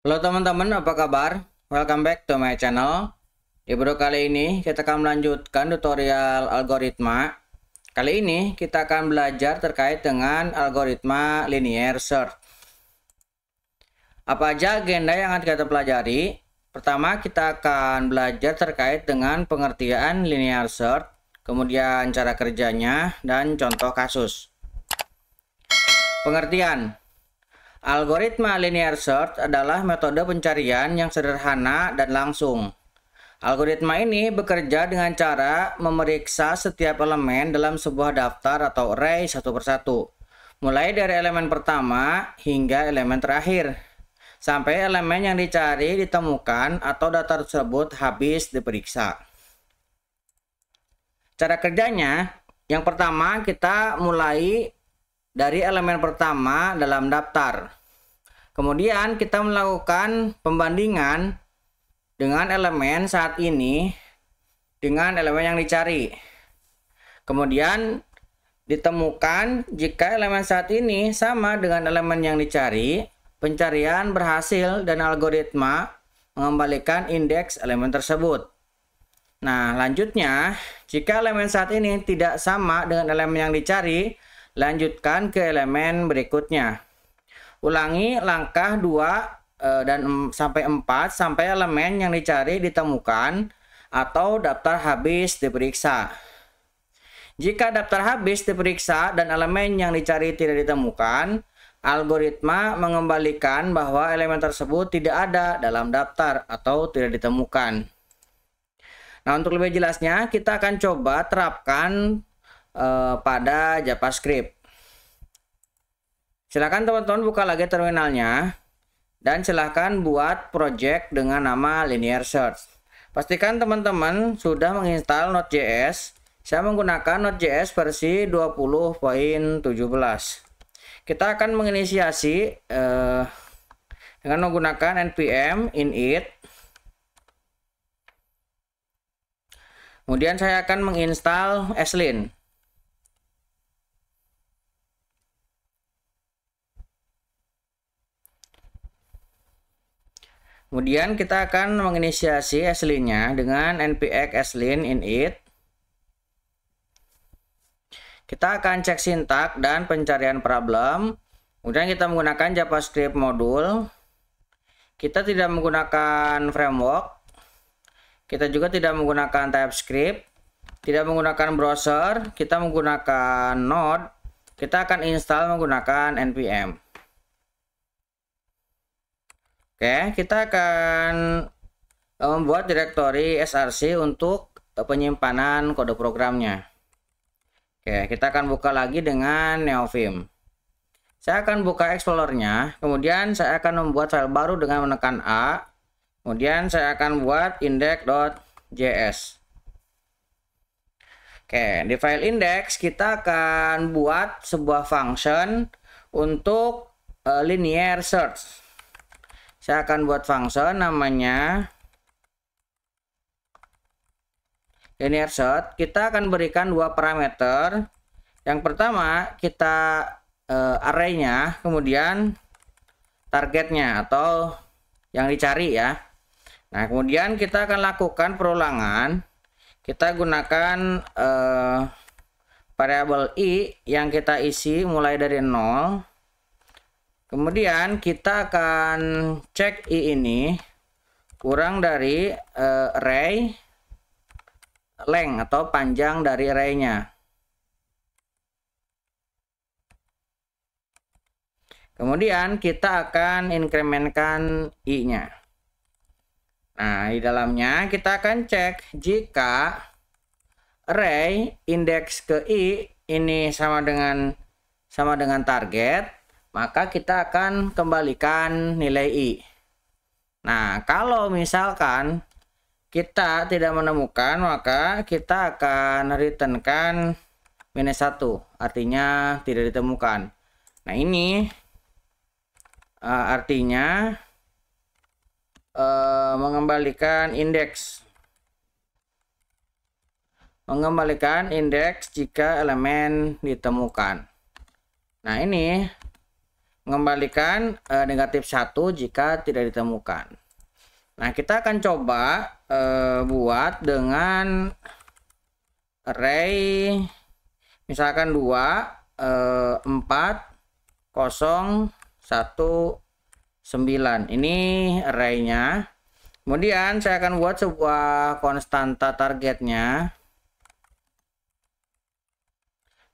Halo teman-teman, apa kabar? Welcome back to my channel. Di video kali ini kita akan melanjutkan tutorial algoritma. Kali ini kita akan belajar terkait dengan algoritma linear search. Apa aja agenda yang akan kita pelajari? Pertama, kita akan belajar terkait dengan pengertian linear search, kemudian cara kerjanya, dan contoh kasus. Pengertian. Algoritma linear search adalah metode pencarian yang sederhana dan langsung. Algoritma ini bekerja dengan cara memeriksa setiap elemen dalam sebuah daftar atau array satu persatu, mulai dari elemen pertama hingga elemen terakhir, sampai elemen yang dicari ditemukan atau data tersebut habis diperiksa. Cara kerjanya, yang pertama kita mulai dari elemen pertama dalam daftar. Kemudian kita melakukan pembandingan dengan elemen saat ini dengan elemen yang dicari. Kemudian ditemukan jika elemen saat ini sama dengan elemen yang dicari, pencarian berhasil dan algoritma mengembalikan indeks elemen tersebut. Nah, lanjutnya, jika elemen saat ini tidak sama dengan elemen yang dicari, lanjutkan ke elemen berikutnya. Ulangi langkah 2 dan sampai 4 sampai elemen yang dicari ditemukan atau daftar habis diperiksa. Jika daftar habis diperiksa dan elemen yang dicari tidak ditemukan, algoritma mengembalikan bahwa elemen tersebut tidak ada dalam daftar atau tidak ditemukan. Nah, untuk lebih jelasnya kita akan coba terapkan pada JavaScript. Silakan teman-teman buka lagi terminalnya dan silakan buat project dengan nama linear search. Pastikan teman-teman sudah menginstal Node.js. Saya menggunakan Node.js versi 20.17. Kita akan menginisiasi dengan menggunakan npm init. Kemudian saya akan menginstal Slin. Kemudian kita akan menginisiasi Slin-nya dengan npx slin init. Kita akan cek sintak dan pencarian problem. Kemudian kita menggunakan JavaScript modul. Kita tidak menggunakan framework. Kita juga tidak menggunakan TypeScript. Tidak menggunakan browser. Kita menggunakan Node. Kita akan install menggunakan npm. Oke, kita akan membuat direktori src untuk penyimpanan kode programnya. Oke, kita akan buka lagi dengan Neovim. Saya akan buka Explorer-nya, kemudian saya akan membuat file baru dengan menekan A. Kemudian saya akan buat index.js. Oke, di file index kita akan buat sebuah function untuk linear search. Saya akan buat function namanya linear search. Kita akan berikan dua parameter. Yang pertama kita array-nya, kemudian targetnya atau yang dicari ya. Nah, kemudian kita akan lakukan perulangan. Kita gunakan variabel i yang kita isi mulai dari 0. Kemudian kita akan cek i ini kurang dari array length atau panjang dari array-nya. Kemudian kita akan incrementkan i-nya. Nah, di dalamnya kita akan cek jika array indeks ke i ini sama dengan target, maka kita akan kembalikan nilai i. Nah, kalau misalkan kita tidak menemukan, maka kita akan returnkan -1, artinya tidak ditemukan. Nah, ini artinya mengembalikan indeks jika elemen ditemukan. Nah, ini mengembalikan negatif 1 jika tidak ditemukan. Nah, kita akan coba buat dengan array misalkan 2, 4, 0, 1, 9. Ini arraynya. Kemudian saya akan buat sebuah konstanta targetnya.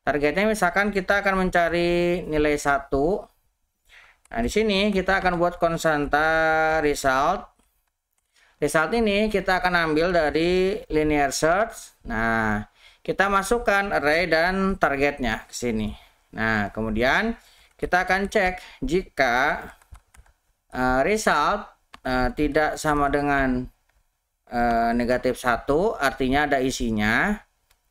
Targetnya misalkan kita akan mencari nilai 1. Nah, di sini kita akan buat konstanta result. Result ini kita akan ambil dari linear search. Nah, kita masukkan array dan targetnya ke sini. Nah, kemudian kita akan cek jika result tidak sama dengan negatif 1, artinya ada isinya,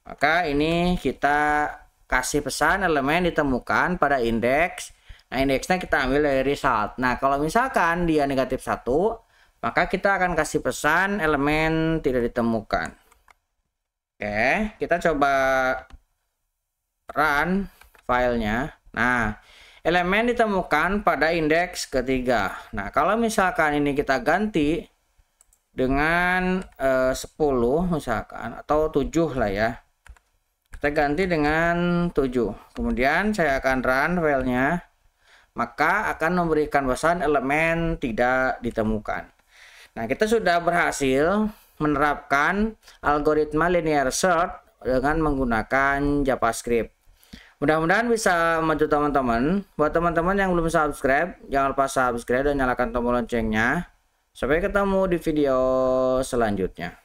maka ini kita kasih pesan elemen ditemukan pada indeks. Nah, indeksnya kita ambil dari result. Nah, kalau misalkan dia negatif 1, maka kita akan kasih pesan elemen tidak ditemukan. Oke, kita coba run filenya. Nah, elemen ditemukan pada indeks ketiga. Nah, kalau misalkan ini kita ganti dengan 10 misalkan, atau 7 lah ya. Kita ganti dengan 7. Kemudian saya akan run filenya. Maka akan memberikan pesan elemen tidak ditemukan. Nah, kita sudah berhasil menerapkan algoritma linear search dengan menggunakan JavaScript. Mudah-mudahan bisa membantu teman-teman. Buat teman-teman yang belum subscribe, jangan lupa subscribe dan nyalakan tombol loncengnya. Sampai ketemu di video selanjutnya.